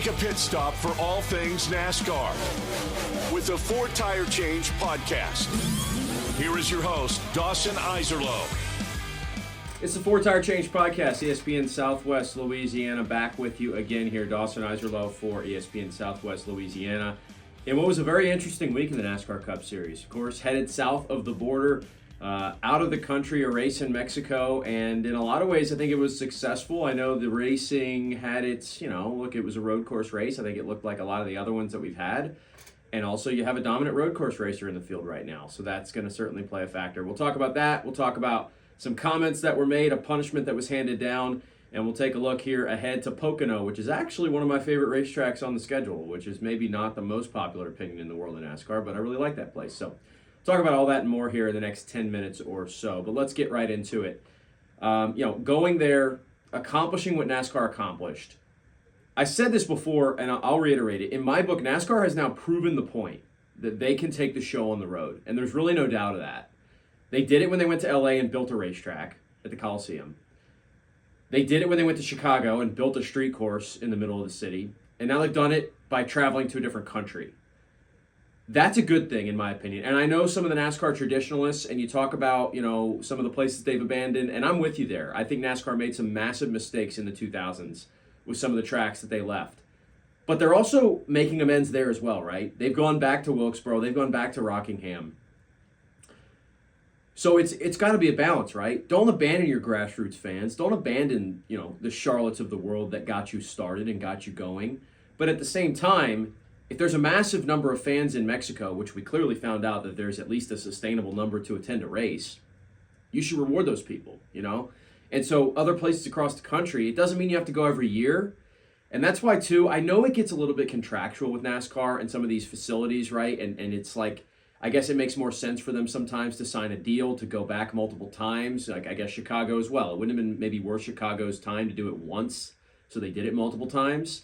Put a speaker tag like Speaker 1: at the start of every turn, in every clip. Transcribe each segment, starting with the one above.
Speaker 1: Take a pit stop for all things NASCAR with the Four Tire Change podcast. Here is your host, Dawson Iserlo.
Speaker 2: It's the Four Tire Change podcast, ESPN Southwest Louisiana, back with you again here. Dawson Iserlo for ESPN Southwest Louisiana. In what was a very interesting week in the NASCAR Cup Series. Of course, headed south of the border, out of the country, a race in Mexico, and in a lot of ways, I think it was successful. I know the racing had its, look, it was a road course race. I think it looked like a lot of the other ones that we've had. And also, you have a dominant road course racer in the field right now, so that's going to certainly play a factor. We'll talk about that. We'll talk about some comments that were made, a punishment that was handed down, and we'll take a look here ahead to Pocono, which is actually one of my favorite racetracks on the schedule, which is maybe not the most popular opinion in the world of NASCAR, but I really like that place. So talk about all that and more here in the next 10 minutes or so, but let's get right into it. Going there, accomplishing what NASCAR accomplished. I said this before, and I'll reiterate it. In my book, NASCAR has now proven the point that they can take the show on the road, and there's really no doubt of that. They did it when they went to LA and built a racetrack at the Coliseum. They did it when they went to Chicago and built a street course in the middle of the city. And now they've done it by traveling to a different country. That's a good thing, in my opinion. And I know some of the NASCAR traditionalists, and you talk about, some of the places they've abandoned, and I'm with you there. I think NASCAR made some massive mistakes in the 2000s with some of the tracks that they left. But they're also making amends there as well, right? They've gone back to Wilkesboro. They've gone back to Rockingham. So it's got to be a balance, right? Don't abandon your grassroots fans. Don't abandon, the Charlottes of the world that got you started and got you going. But at the same time, if there's a massive number of fans in Mexico, which we clearly found out that there's at least a sustainable number to attend a race, you should reward those people, And so other places across the country, it doesn't mean you have to go every year. And that's why, too, I know it gets a little bit contractual with NASCAR and some of these facilities, right? And it's like, I guess it makes more sense for them sometimes to sign a deal to go back multiple times. Like, I guess Chicago as well. It wouldn't have been maybe worth Chicago's time to do it once, so they did it multiple times.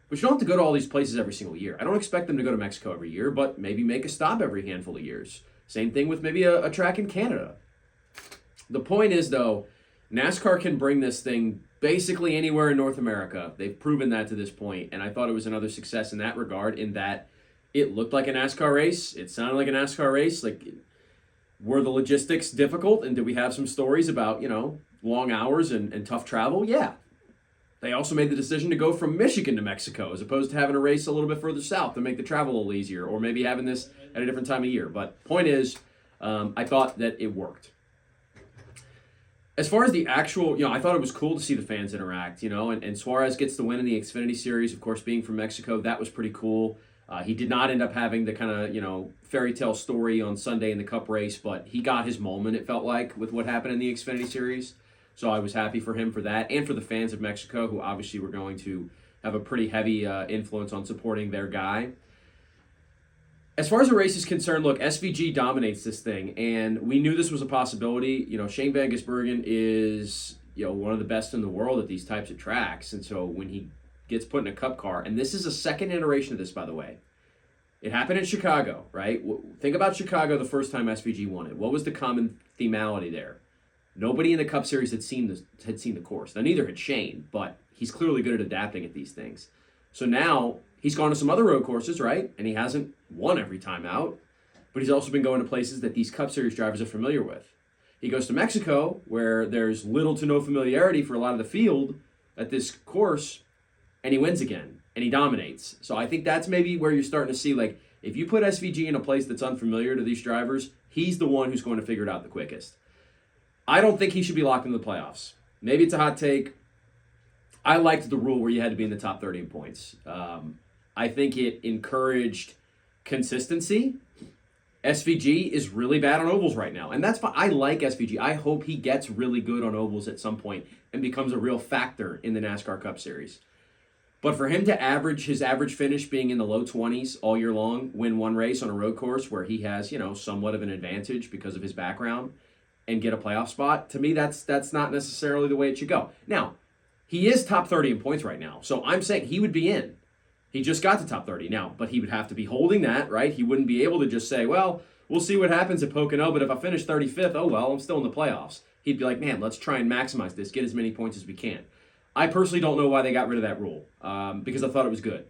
Speaker 2: But you don't have to go to all these places every single year. I don't expect them to go to Mexico every year, but maybe make a stop every handful of years. Same thing with maybe a track in Canada. The point is, though, NASCAR can bring this thing basically anywhere in North America. They've proven that to this point, and I thought it was another success in that regard, in that it looked like a NASCAR race. It sounded like a NASCAR race. Like, were the logistics difficult? And did we have some stories about, long hours and tough travel? Yeah. They also made the decision to go from Michigan to Mexico as opposed to having a race a little bit further south to make the travel a little easier, or maybe having this at a different time of year. But point is, I thought that it worked. As far as the actual, I thought it was cool to see the fans interact, and Suarez gets the win in the Xfinity Series, of course, being from Mexico. That was pretty cool. He did not end up having the kind of, fairy tale story on Sunday in the Cup race, but he got his moment, it felt like, with what happened in the Xfinity Series. So I was happy for him for that, and for the fans of Mexico, who obviously were going to have a pretty heavy influence on supporting their guy. As far as the race is concerned, look, SVG dominates this thing, and we knew this was a possibility. Shane van Gisbergen is, one of the best in the world at these types of tracks, and so when he gets put in a Cup car, and this is a second iteration of this, by the way. It happened in Chicago, right? Think about Chicago the first time SVG won it. What was the common themality there? Nobody in the Cup Series had seen the course. Now, neither had Shane, but he's clearly good at adapting at these things. So now he's gone to some other road courses, right? And he hasn't won every time out, but he's also been going to places that these Cup Series drivers are familiar with. He goes to Mexico, where there's little to no familiarity for a lot of the field at this course, and he wins again, and he dominates. So I think that's maybe where you're starting to see, like, if you put SVG in a place that's unfamiliar to these drivers, he's the one who's going to figure it out the quickest. I don't think he should be locked into the playoffs. Maybe it's a hot take. I liked the rule where you had to be in the top 30 in points. I think it encouraged consistency. SVG is really bad on ovals right now, and that's fine. I like SVG. I hope he gets really good on ovals at some point and becomes a real factor in the NASCAR Cup Series. But for him to average his average finish being in the low 20s all year long, win one race on a road course where he has, somewhat of an advantage because of his background, and get a playoff spot, to me, that's not necessarily the way it should go. Now, he is top 30 in points right now, so I'm saying he would be in. He just got to top 30 now, but he would have to be holding that, right? He wouldn't be able to just say, well, we'll see what happens at Pocono, but if I finish 35th, oh well, I'm still in the playoffs. He'd be like, man, let's try and maximize this, get as many points as we can. I personally don't know why they got rid of that rule, because I thought it was good.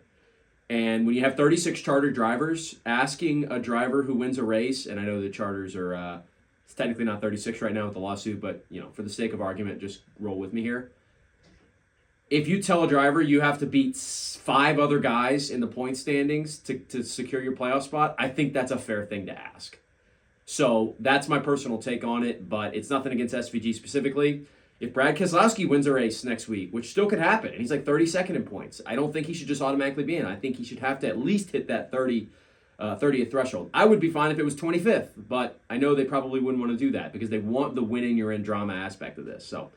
Speaker 2: And when you have 36 charter drivers, asking a driver who wins a race, and I know the charters are, it's technically not 36 right now with the lawsuit, but, for the sake of argument, just roll with me here. If you tell a driver you have to beat 5 other guys in the point standings to secure your playoff spot, I think that's a fair thing to ask. So that's my personal take on it, but it's nothing against SVG specifically. If Brad Keselowski wins a race next week, which still could happen, and he's like 32nd in points, I don't think he should just automatically be in. I think he should have to at least hit that 30th threshold. I would be fine if it was 25th, but I know they probably wouldn't want to do that because they want the winning you're in drama aspect of this. So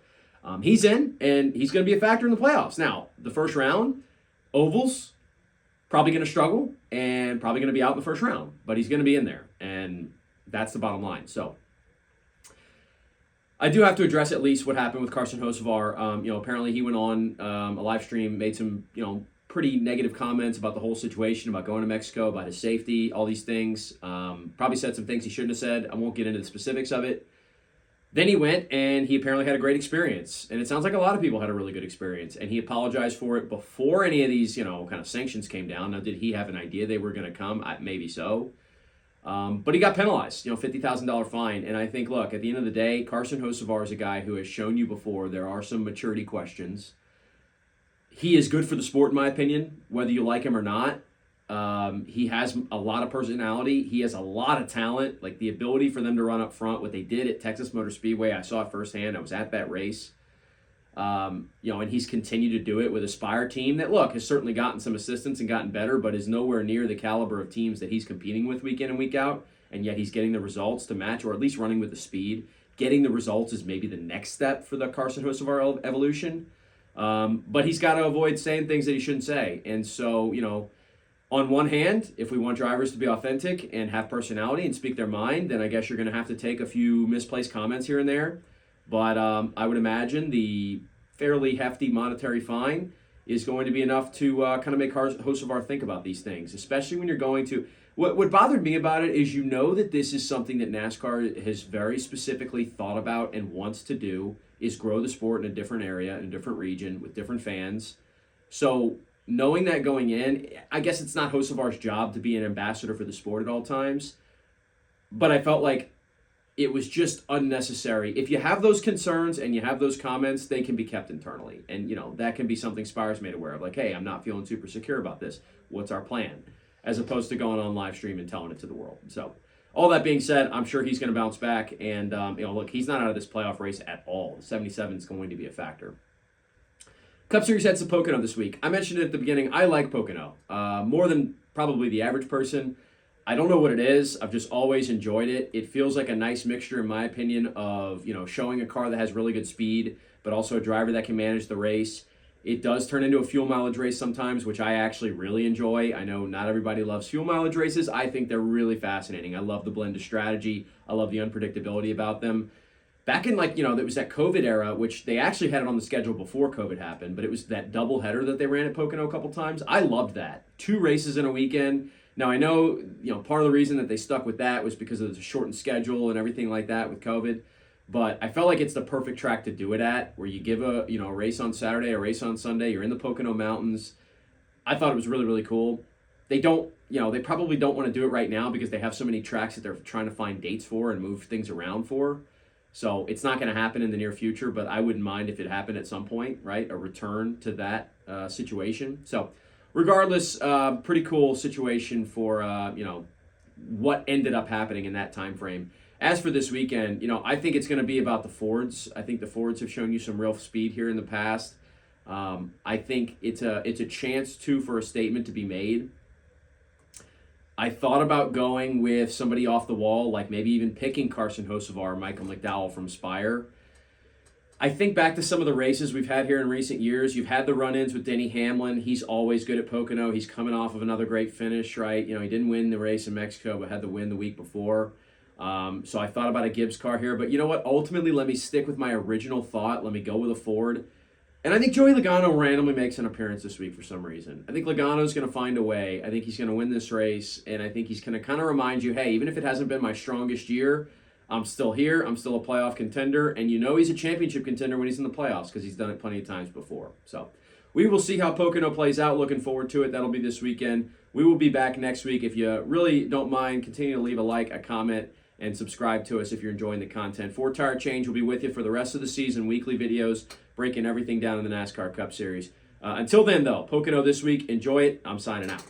Speaker 2: he's in, and he's going to be a factor in the playoffs. Now, the first round, ovals, probably going to struggle and probably going to be out in the first round, but he's going to be in there, and that's the bottom line. So I do have to address at least what happened with Carson Hocevar. Apparently he went on a live stream, made some, pretty negative comments about the whole situation, about going to Mexico, about his safety, all these things. Probably said some things he shouldn't have said. I won't get into the specifics of it. Then he went, and he apparently had a great experience. And it sounds like a lot of people had a really good experience. And he apologized for it before any of these, kind of sanctions came down. Now, did he have an idea they were going to come? Maybe so. But he got penalized, $50,000 fine. And I think, look, at the end of the day, Carson Hocevar is a guy who has shown you before there are some maturity questions. He is good for the sport, in my opinion, whether you like him or not. He has a lot of personality. He has a lot of talent, like the ability for them to run up front. What they did at Texas Motor Speedway, I saw it firsthand. I was at that race. And he's continued to do it with Aspire team that, look, has certainly gotten some assistance and gotten better, but is nowhere near the caliber of teams that he's competing with week in and week out, and yet he's getting the results to match, or at least running with the speed. Getting the results is maybe the next step for the Carson Hocevar evolution, but he's got to avoid saying things that he shouldn't say. And so, on one hand, if we want drivers to be authentic and have personality and speak their mind, then I guess you're going to have to take a few misplaced comments here and there. But I would imagine the fairly hefty monetary fine is going to be enough to kind of make Hocevar think about these things, especially when you're going to... What bothered me about it is that this is something that NASCAR has very specifically thought about and wants to do, is grow the sport in a different area, in a different region, with different fans. So knowing that going in, I guess it's not Hocevar's job to be an ambassador for the sport at all times, but I felt like it was just unnecessary. If you have those concerns and you have those comments, they can be kept internally. And, that can be something Spire's made aware of. Like, hey, I'm not feeling super secure about this. What's our plan? As opposed to going on live stream and telling it to the world. So, all that being said, I'm sure he's going to bounce back. And, look, he's not out of this playoff race at all. The 77 is going to be a factor. Cup Series heads to Pocono this week. I mentioned it at the beginning. I like Pocono. More than probably the average person. I don't know what it is. I've just always enjoyed it. It feels like a nice mixture, in my opinion, of, showing a car that has really good speed, but also a driver that can manage the race. It does turn into a fuel mileage race sometimes, which I actually really enjoy. I know not everybody loves fuel mileage races. I think they're really fascinating. I love the blend of strategy. I love the unpredictability about them. Back in, it was that COVID era, which they actually had it on the schedule before COVID happened, but it was that doubleheader that they ran at Pocono a couple times. I loved that. 2 races in a weekend. Now, I know, part of the reason that they stuck with that was because of the shortened schedule and everything like that with COVID. But I felt like it's the perfect track to do it at, where you give a race on Saturday, a race on Sunday. You're in the Pocono Mountains. I thought it was really, really cool. They don't, they probably don't want to do it right now because they have so many tracks that they're trying to find dates for and move things around for. So it's not going to happen in the near future, but I wouldn't mind if it happened at some point, right? A return to that situation. So regardless, pretty cool situation for, what ended up happening in that time frame. As for this weekend, I think it's going to be about the Fords. I think the Fords have shown you some real speed here in the past. I think it's a chance, too, for a statement to be made. I thought about going with somebody off the wall, like maybe even picking Carson Hocevar or Michael McDowell from Spire. I think back to some of the races we've had here in recent years. You've had the run-ins with Denny Hamlin. He's always good at Pocono. He's coming off of another great finish, right? He didn't win the race in Mexico, but had the win the week before. So I thought about a Gibbs car here. But you know what? Ultimately, let me stick with my original thought. Let me go with a Ford. And I think Joey Logano randomly makes an appearance this week for some reason. I think Logano's going to find a way. I think he's going to win this race. And I think he's going to kind of remind you, hey, even if it hasn't been my strongest year, I'm still here. I'm still a playoff contender. And you know he's a championship contender when he's in the playoffs because he's done it plenty of times before. So we will see how Pocono plays out. Looking forward to it. That'll be this weekend. We will be back next week. If you really don't mind, continue to leave a like, a comment, and subscribe to us if you're enjoying the content. 4 Tire Change will be with you for the rest of the season. Weekly videos breaking everything down in the NASCAR Cup Series. Until then, though, Pocono this week. Enjoy it. I'm signing out.